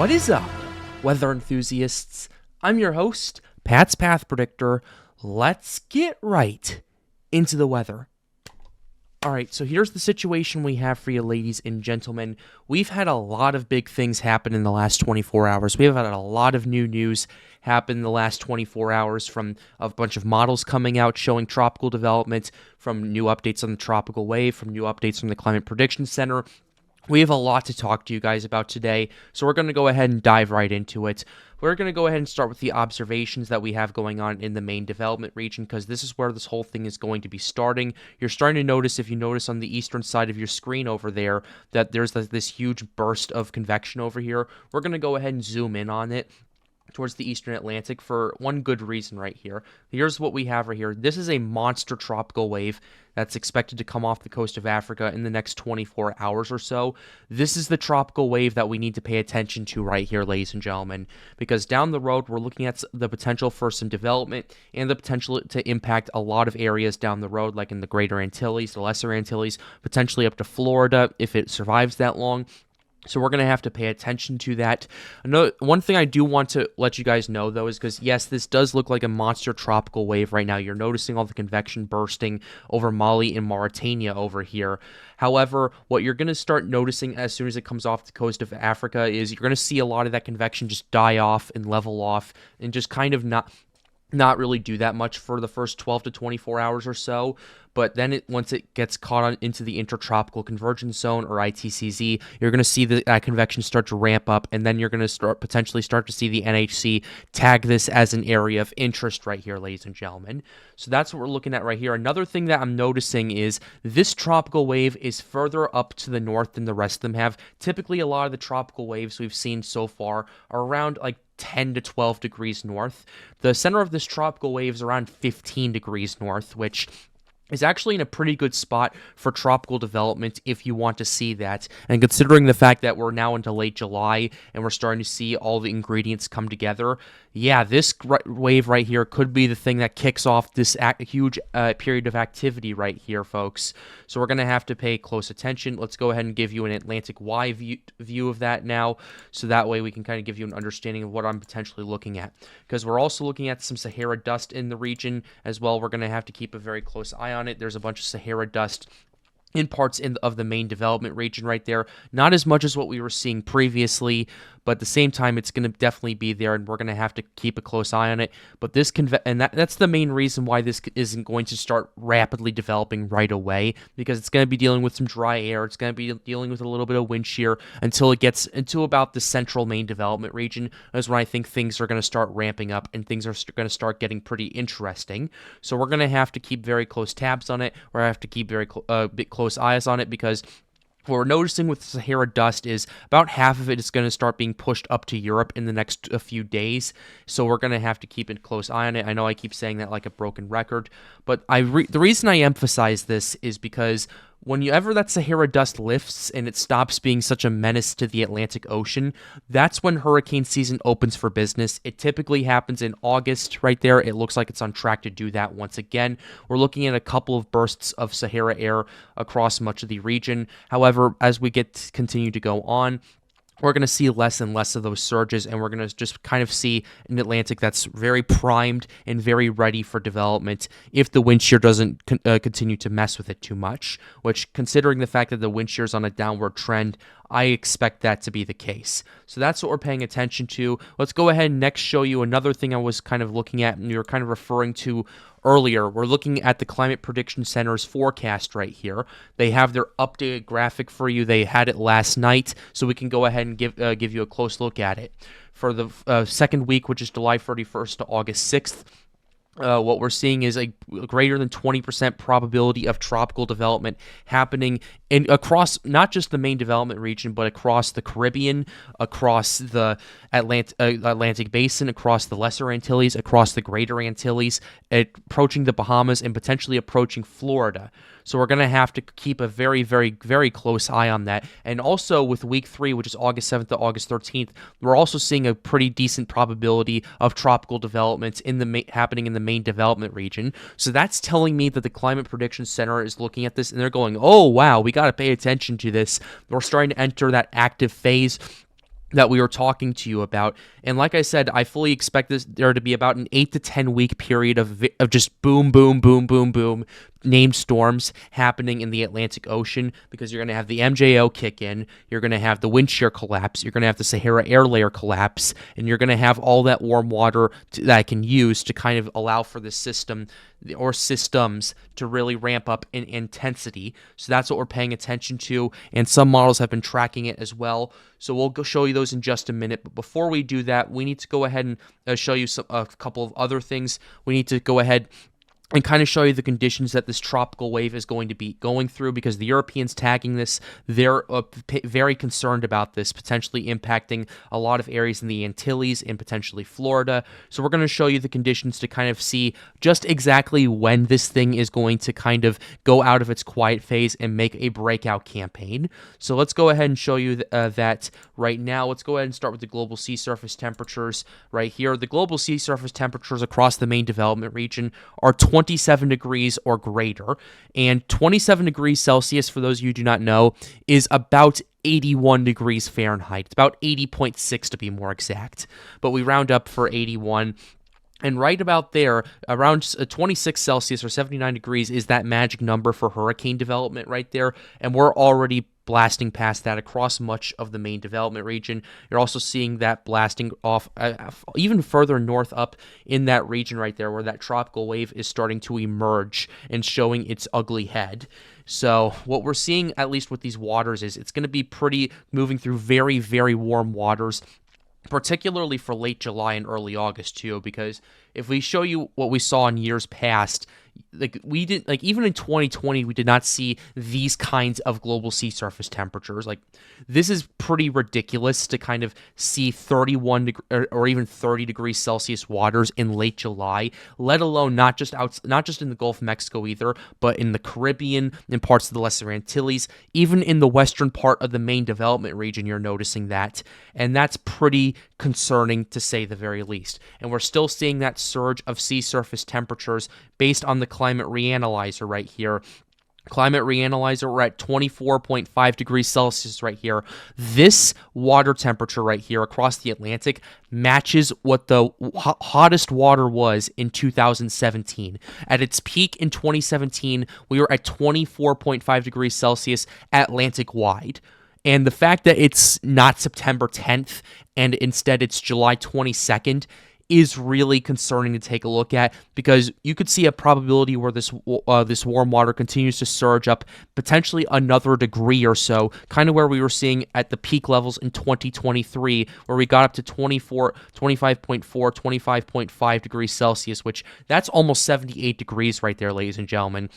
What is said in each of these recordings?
What is up, weather enthusiasts? I'm your host, Pat's Path Predictor. Let's get right into the weather. Alright, so here's the situation we have for you, ladies and gentlemen. We've had a lot of big things happen in the last 24 hours. We have had a lot of new news happen in the last 24 hours, from a bunch of models coming out showing tropical development, from new updates on the tropical wave, from new updates from the Climate Prediction Center. We have a lot to talk to you guys about today, so we're going to go ahead and dive right into it. We're going to go ahead and start with the observations that we have going on in the main development region, because this is where this whole thing is going to be starting. You're starting to notice, if you notice on the eastern side of your screen over there, that there's this huge burst of convection over here. We're going to go ahead and zoom in on it towards the eastern Atlantic for one good reason right here. Here's what we have right here. This is a monster tropical wave that's expected to come off the coast of Africa in the next 24 hours or so. This is the tropical wave that we need to pay attention to right here, ladies and gentlemen, because down the road, we're looking at the potential for some development and the potential to impact a lot of areas down the road, like in the greater Antilles, the lesser Antilles, potentially up to Florida if it survives that long. So we're going to have to pay attention to that. One thing I do want to let you guys know, though, is because, yes, this does look like a monster tropical wave right now. You're noticing all the convection bursting over Mali and Mauritania over here. However, what you're going to start noticing as soon as it comes off the coast of Africa is you're going to see a lot of that convection just die off and level off and just kind of not really do that much for the first 12 to 24 hours or so. But then once it gets caught on into the Intertropical Convergence Zone, or ITCZ, you're going to see that convection start to ramp up, and then you're going to potentially start to see the NHC tag this as an area of interest right here, ladies and gentlemen. So that's what we're looking at right here. Another thing that I'm noticing is this tropical wave is further up to the north than the rest of them have. Typically, a lot of the tropical waves we've seen so far are around like 10 to 12 degrees north. The center of this tropical wave is around 15 degrees north, which is actually in a pretty good spot for tropical development if you want to see that. And considering the fact that we're now into late July and we're starting to see all the ingredients come together, yeah, this wave right here could be the thing that kicks off this huge period of activity right here, folks. So we're going to have to pay close attention. Let's go ahead and give you an Atlantic Y view of that now, so that way we can kind of give you an understanding of what I'm potentially looking at. Because we're also looking at some Sahara dust in the region as well. We're going to have to keep a very close eye on it. There's a bunch of Sahara dust in parts of the main development region right there. Not as much as what we were seeing previously, but at the same time, it's going to definitely be there, and we're going to have to keep a close eye on it. But this that's the main reason why this isn't going to start rapidly developing right away, because it's going to be dealing with some dry air. It's going to be dealing with a little bit of wind shear until it gets into about the central main development region. That's when I think things are going to start ramping up and things are going to start getting pretty interesting. So we're going to have to keep very close tabs on it. We're going to have to keep very close eyes on it, because what we're noticing with Sahara dust is about half of it is going to start being pushed up to Europe in the next few days. So we're going to have to keep a close eye on it. I know I keep saying that like a broken record, but the reason I emphasize this is because whenever that Sahara dust lifts and it stops being such a menace to the Atlantic Ocean, that's when hurricane season opens for business. It typically happens in August right there. It looks like it's on track to do that once again. We're looking at a couple of bursts of Sahara air across much of the region. However, as we continue to go on, we're going to see less and less of those surges, and we're going to just kind of see an Atlantic that's very primed and very ready for development if the wind shear doesn't continue to mess with it too much, which, considering the fact that the wind shear is on a downward trend, I expect that to be the case. So that's what we're paying attention to. Let's go ahead and next show you another thing I was kind of looking at and you were kind of referring to earlier. We're looking at the Climate Prediction Center's forecast right here. They have their updated graphic for you. They had it last night, so we can go ahead and give you a close look at it. For the second week, which is July 31st to August 6th, what we're seeing is a greater than 20% probability of tropical development happening across not just the main development region, but across the Caribbean, across the Atlantic Basin, across the Lesser Antilles, across the Greater Antilles, approaching the Bahamas, and potentially approaching Florida. So we're going to have to keep a very, very, very close eye on that. And also with week 3, which is August 7th to August 13th, we're also seeing a pretty decent probability of tropical developments happening in the main development region. So that's telling me that the Climate Prediction Center is looking at this and they're going, oh, wow, we got to pay attention to this. We're starting to enter that active phase. that we were talking to you about. And like I said, I fully expect there to be about an 8 to 10 week period of just boom, boom, boom, boom, boom, named storms happening in the Atlantic Ocean, because you're going to have the MJO kick in, you're going to have the wind shear collapse, you're going to have the Sahara air layer collapse, and you're going to have all that warm water that I can use to kind of allow for the system or systems to really ramp up in intensity. So that's what we're paying attention to, and some models have been tracking it as well. So we'll go show you those in just a minute. But before we do that, we need to go ahead and show you a couple of other things. We need to go ahead and kind of show you the conditions that this tropical wave is going to be going through, because the Europeans tagging this, they're very concerned about this potentially impacting a lot of areas in the Antilles and potentially Florida. So we're going to show you the conditions to kind of see just exactly when this thing is going to kind of go out of its quiet phase and make a breakout campaign. So let's go ahead and show you that right now. Let's go ahead and start with the global sea surface temperatures right here. The global sea surface temperatures across the main development region are 27 degrees or greater, and 27 degrees Celsius, for those of you who do not know, is about 81 degrees Fahrenheit. It's about 80.6 to be more exact, but we round up for 81. And right about there, around 26 Celsius or 79 degrees is that magic number for hurricane development right there, and we're already blasting past that across much of the main development region. You're also seeing that blasting off even further north up in that region right there, where that tropical wave is starting to emerge and showing its ugly head. So what we're seeing, at least with these waters, is it's going to be pretty moving through very, very warm waters, particularly for late July and early August too, because if we show you what we saw in years past, even in 2020, we did not see these kinds of global sea surface temperatures. Like, this is pretty ridiculous to kind of see 31 or even 30 degrees Celsius waters in late July, let alone not just in the Gulf of Mexico either, but in the Caribbean, in parts of the Lesser Antilles, even in the western part of the main development region, you're noticing that. And that's pretty concerning, to say the very least. And we're still seeing that surge of sea surface temperatures based on the climate reanalyzer right here. Climate reanalyzer, we're at 24.5 degrees Celsius right here. This water temperature right here across the Atlantic matches what the hottest water was in 2017. At its peak in 2017, we were at 24.5 degrees Celsius Atlantic-wide. And the fact that it's not September 10th and instead it's July 22nd is really concerning to take a look at, because you could see a probability where this warm water continues to surge up potentially another degree or so, kind of where we were seeing at the peak levels in 2023, where we got up to 25.5 degrees Celsius, which that's almost 78 degrees right there, ladies and gentlemen.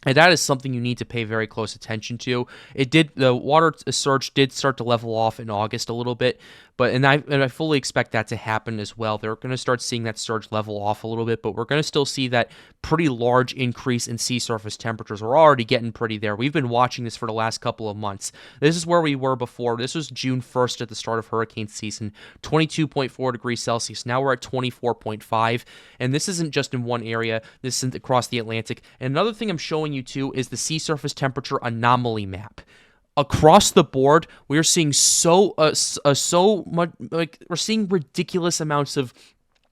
And that is something you need to pay very close attention to. The water surge did start to level off in August a little bit, and I fully expect that to happen as well. They're going to start seeing that surge level off a little bit, but we're going to still see that pretty large increase in sea surface temperatures. We're already getting pretty there. We've been watching this for the last couple of months. This is where we were before. This was June 1st at the start of hurricane season, 22.4 degrees Celsius. Now we're at 24.5, and this isn't just in one area. This is across the Atlantic. And another thing I'm showing you too is the sea surface temperature anomaly map. Across the board, we're seeing so much, like, we're seeing ridiculous amounts of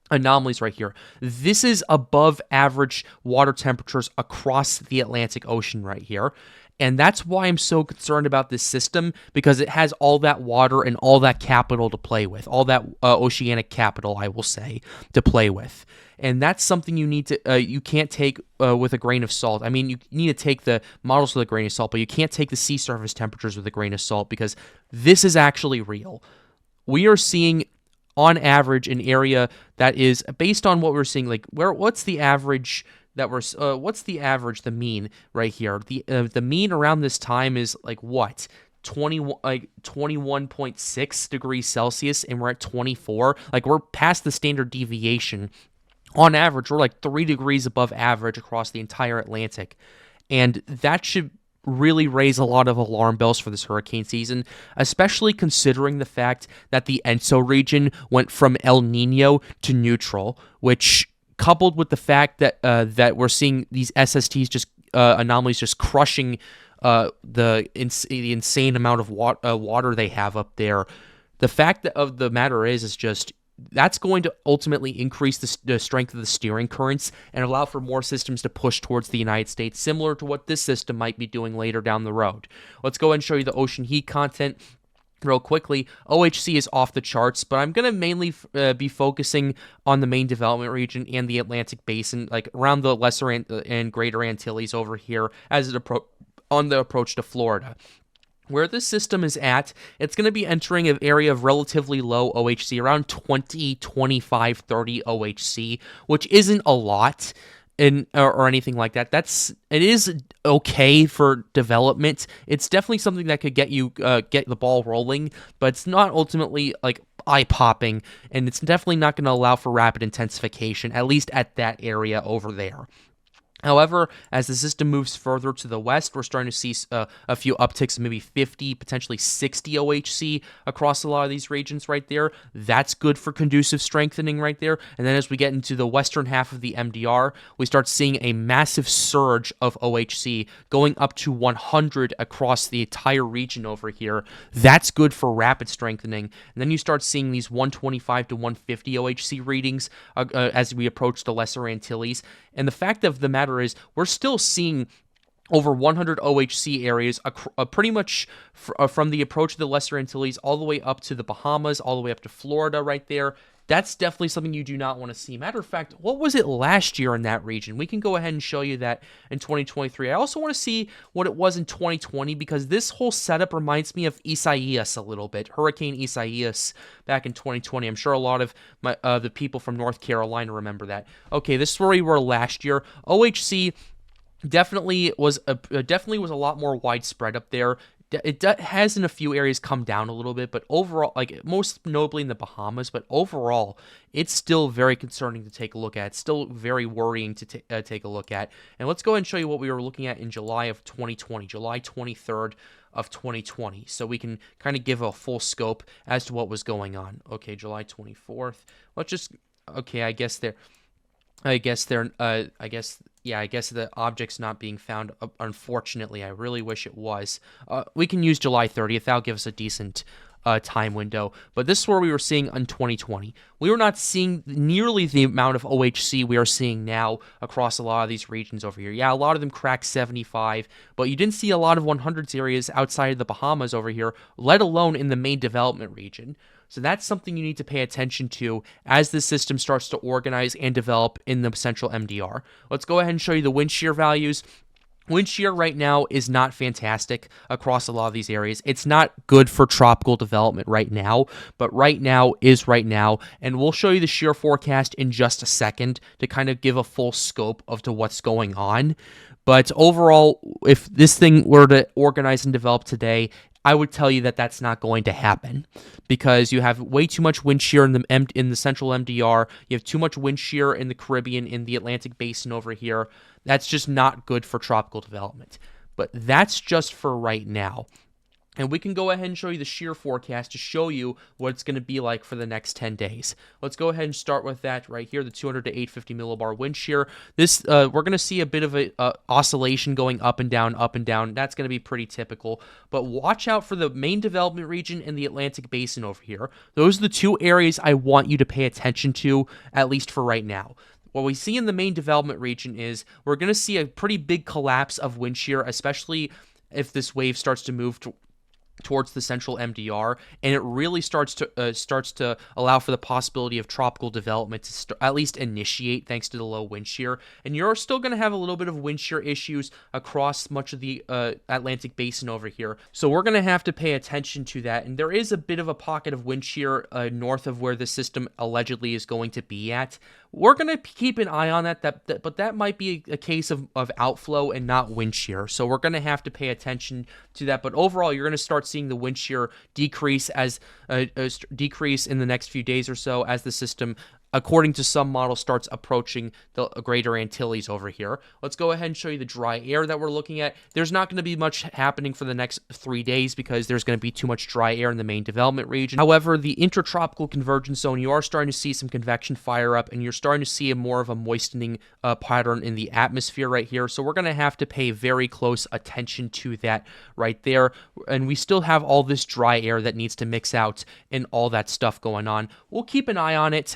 anomalies right here. This is above average water temperatures across the Atlantic Ocean right here. And that's why I'm so concerned about this system, because it has all that water and all that capital to play with, all that oceanic capital, I will say, to play with. And that's something you can't take with a grain of salt. I mean, you need to take the models with a grain of salt, but you can't take the sea surface temperatures with a grain of salt, because this is actually real. We are seeing, on average, an area that is based on what we're seeing. Like, what's the average? The mean right here? The mean around this time is like what? 21.6 degrees Celsius, and we're at 24. Like, we're past the standard deviation. On average, we're like 3 degrees above average across the entire Atlantic. And that should really raise a lot of alarm bells for this hurricane season, especially considering the fact that the ENSO region went from El Nino to neutral, which, coupled with the fact that we're seeing these SSTs anomalies just crushing the insane amount of water they have up there. the fact of the matter is just that's going to ultimately increase the strength of the steering currents and allow for more systems to push towards the United States, similar to what this system might be doing later down the road. Let's go ahead and show you the ocean heat content real quickly. OHC is off the charts, but I'm going to mainly be focusing on the main development region and the Atlantic Basin, like around the lesser and greater Antilles over here as it on the approach to Florida. Where this system is at, it's going to be entering an area of relatively low OHC, around 20, 25, 30 OHC, which isn't a lot or anything like that. It is okay for development. It's definitely something that could get the ball rolling, but it's not ultimately like eye-popping, and it's definitely not going to allow for rapid intensification, at least at that area over there. However, as the system moves further to the west, we're starting to see a few upticks, maybe 50, potentially 60 OHC across a lot of these regions right there. That's good for conducive strengthening right there. And then as we get into the western half of the MDR, we start seeing a massive surge of OHC going up to 100 across the entire region over here. That's good for rapid strengthening. And then you start seeing these 125 to 150 OHC readings as we approach the Lesser Antilles. And the fact of the matter is, we're still seeing over 100 OHC areas pretty much from the approach of the Lesser Antilles all the way up to the Bahamas, all the way up to Florida right there. That's definitely something you do not want to see. Matter of fact, what was it last year in that region? We can go ahead and show you that in 2023. I also want to see what it was in 2020 because this whole setup reminds me of Isaias a little bit. Hurricane Isaias back in 2020. I'm sure a lot of the people from North Carolina remember that. Okay, this is where we were last year. OHC definitely was a lot more widespread up there. It has in a few areas come down a little bit, but overall, like most notably in the Bahamas, but overall, it's still very concerning to take a look at. It's still very worrying to take a look at. And let's go ahead and show you what we were looking at in July of 2020, July 23rd of 2020, so we can kind of give a full scope as to what was going on. Okay, July 24th. Let's just, okay, I guess the object's not being found, unfortunately. I really wish it was. We can use July 30th. That'll give us a decent time window. But this is where we were seeing in 2020. We were not seeing nearly the amount of OHC we are seeing now across a lot of these regions over here. Yeah, a lot of them cracked 75, but you didn't see a lot of 100s areas outside of the Bahamas over here, let alone in the main development region. So that's something you need to pay attention to as the system starts to organize and develop in the central MDR. Let's go ahead and show you the wind shear values. Wind shear right now is not fantastic across a lot of these areas. It's not good for tropical development right now, but right now is right now, and we'll show you the shear forecast in just a second to kind of give a full scope of to what's going on. But overall, if this thing were to organize and develop today, I would tell you that that's not going to happen because you have way too much wind shear in the central MDR. You have too much wind shear in the Caribbean, in the Atlantic Basin over here. That's just not good for tropical development. But that's just for right now. And we can go ahead and show you the shear forecast to show you what it's going to be like for the next 10 days. Let's go ahead and start with that right here, the 200 to 850 millibar wind shear. This we're going to see a bit of a oscillation going up and down, up and down. That's going to be pretty typical. But watch out for the main development region and the Atlantic Basin over here. Those are the two areas I want you to pay attention to, at least for right now. What we see in the main development region is we're going to see a pretty big collapse of wind shear, especially if this wave starts to move towards the central MDR, and it really starts to allow for the possibility of tropical development to at least initiate thanks to the low wind shear. And you're still going to have a little bit of wind shear issues across much of the Atlantic Basin over here. So we're going to have to pay attention to that. And there is a bit of a pocket of wind shear north of where the system allegedly is going to be at. We're going to keep an eye on that, but that might be a case of outflow and not wind shear. So we're going to have to pay attention to that. But overall, you're going to start seeing the wind shear decrease decrease in the next few days or so as the system according to some models, starts approaching the greater Antilles over here. Let's go ahead and show you the dry air that we're looking at. There's not going to be much happening for the next 3 days because there's going to be too much dry air in the main development region. However, the intertropical convergence zone, you are starting to see some convection fire up, and you're starting to see more of a moistening pattern in the atmosphere right here. So we're going to have to pay very close attention to that right there. And we still have all this dry air that needs to mix out and all that stuff going on. We'll keep an eye on it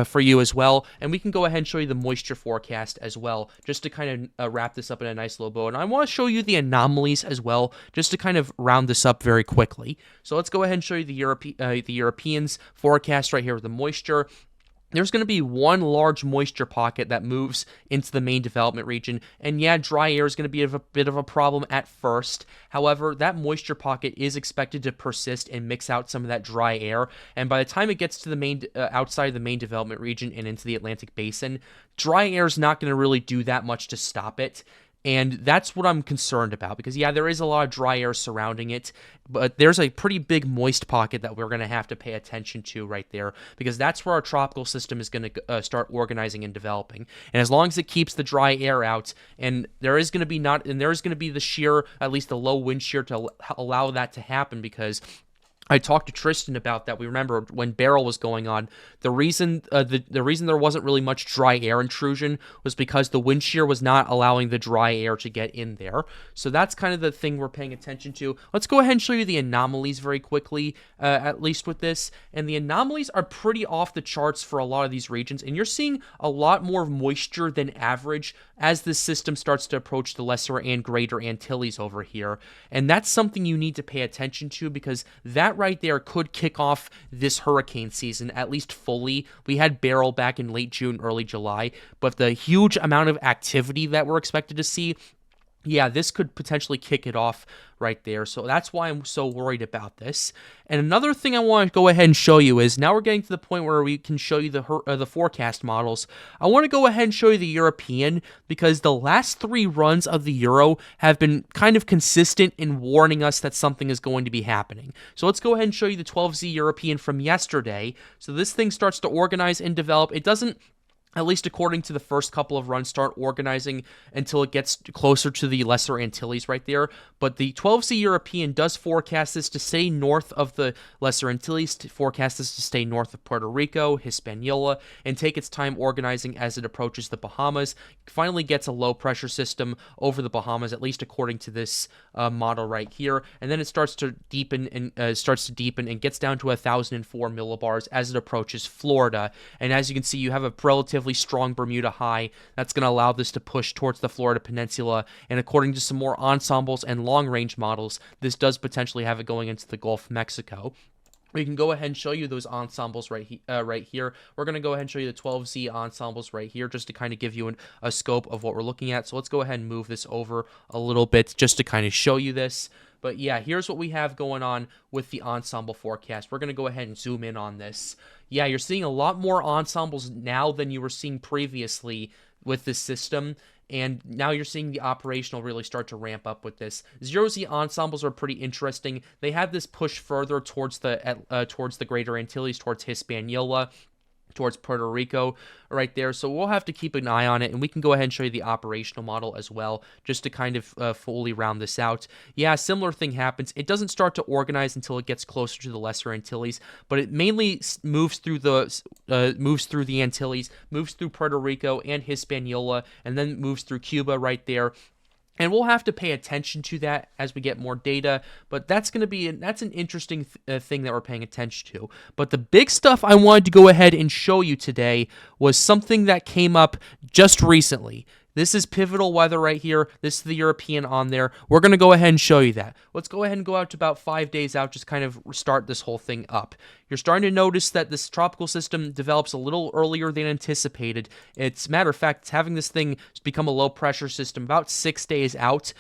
for you as well, and we can go ahead and show you the moisture forecast as well, just to kind of wrap this up in a nice little bow. And I want to show you the anomalies as well, just to kind of round this up very quickly. So let's go ahead and show you the Europeans forecast right here with the moisture. There's going to be one large moisture pocket that moves into the main development region, and yeah, dry air is going to be a bit of a problem at first. However, that moisture pocket is expected to persist and mix out some of that dry air, and by the time it gets to the main outside of the main development region and into the Atlantic Basin, dry air is not going to really do that much to stop it. And that's what I'm concerned about because, yeah, there is a lot of dry air surrounding it, but there's a pretty big moist pocket that we're going to have to pay attention to right there because that's where our tropical system is going to start organizing and developing. And as long as it keeps the dry air out, and there is going to be the shear, at least the low wind shear, to allow that to happen because I talked to Tristan about that. We remember when Beryl was going on, the reason there wasn't really much dry air intrusion was because the wind shear was not allowing the dry air to get in there. So that's kind of the thing we're paying attention to. Let's go ahead and show you the anomalies very quickly, at least with this. And the anomalies are pretty off the charts for a lot of these regions. And you're seeing a lot more moisture than average as this system starts to approach the lesser and greater Antilles over here. And that's something you need to pay attention to because that right there could kick off this hurricane season, at least fully. We had Beryl back in late June, early July, but the huge amount of activity that we're expected to see, yeah, this could potentially kick it off right there. So that's why I'm so worried about this. And another thing I want to go ahead and show you is now we're getting to the point where we can show you the forecast models. I want to go ahead and show you the European because the last 3 runs of the Euro have been kind of consistent in warning us that something is going to be happening. So let's go ahead and show you the 12Z European from yesterday. So this thing starts to organize and develop. It doesn't, at least according to the first couple of runs, start organizing until it gets closer to the Lesser Antilles right there. But the 12C European does forecast this to stay north of the Lesser Antilles, forecast this to stay north of Puerto Rico, Hispaniola, and take its time organizing as it approaches the Bahamas. Finally gets a low pressure system over the Bahamas, at least according to this model right here. And then it starts to deepen and gets down to 1,004 millibars as it approaches Florida. And as you can see, you have a relatively strong Bermuda high that's going to allow this to push towards the Florida Peninsula, and according to some more ensembles and long-range models, this does potentially have it going into the Gulf of Mexico. We can go ahead and show you those ensembles right here. We're going to go ahead and show you the 12Z ensembles right here just to kind of give you a scope of what we're looking at. So let's go ahead and move this over a little bit just to kind of show you this. But yeah, here's what we have going on with the ensemble forecast. We're going to go ahead and zoom in on this. Yeah, you're seeing a lot more ensembles now than you were seeing previously with this system. And now you're seeing the operational really start to ramp up with this. 0Z ensembles are pretty interesting. They have this push further towards the greater Antilles, towards Hispaniola, towards Puerto Rico right there. So we'll have to keep an eye on it, and we can go ahead and show you the operational model as well, just to kind of fully round this out. Yeah, a similar thing happens. It doesn't start to organize until it gets closer to the Lesser Antilles, but it mainly moves through the Antilles, moves through Puerto Rico and Hispaniola, and then moves through Cuba right there. And we'll have to pay attention to that as we get more data, but that's an interesting thing that we're paying attention to. But the big stuff I wanted to go ahead and show you today was something that came up just recently. This is pivotal weather right here. This is the European on there. We're going to go ahead and show you that. Let's go ahead and go out to about 5 days out, just kind of start this whole thing up. You're starting to notice that this tropical system develops a little earlier than anticipated. It's, matter of fact, it's having this thing become a low pressure system about 6 days out,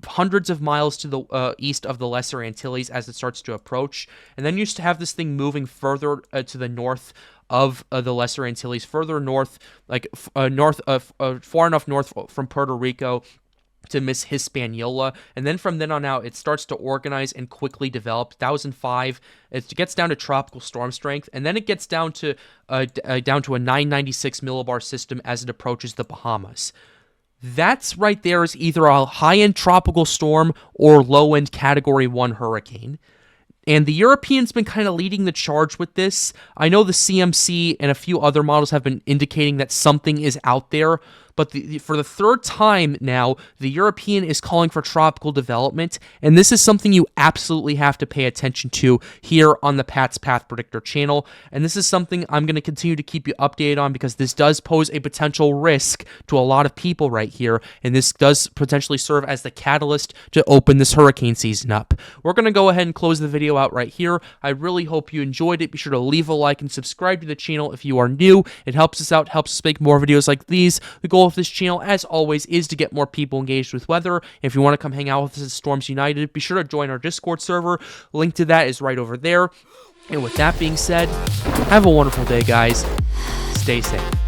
hundreds of miles to the east of the Lesser Antilles as it starts to approach. And then you used to have this thing moving further to the north of the Lesser Antilles, further north, far enough north from Puerto Rico to Miss Hispaniola, and then from then on out, it starts to organize and quickly develop. 2005, it gets down to tropical storm strength, and then it gets down to a 996 millibar system as it approaches the Bahamas. That's right there is either a high-end tropical storm or low-end Category 1 hurricane. And the Europeans been kind of leading the charge with this. I know the CMC and a few other models have been indicating that something is out there, but for the third time now, the European is calling for tropical development, and this is something you absolutely have to pay attention to here on the Pat's Path Predictor channel, and this is something I'm going to continue to keep you updated on because this does pose a potential risk to a lot of people right here, and this does potentially serve as the catalyst to open this hurricane season up. We're going to go ahead and close the video out right here. I really hope you enjoyed it. Be sure to leave a like and subscribe to the channel if you are new. It helps us out, helps us make more videos like these. The goal of this channel, as always, is to get more people engaged with weather. If you want to come hang out with us at Storms United, be sure to join our Discord server. Link to that is right over there. And with that being said, have a wonderful day, guys. Stay safe.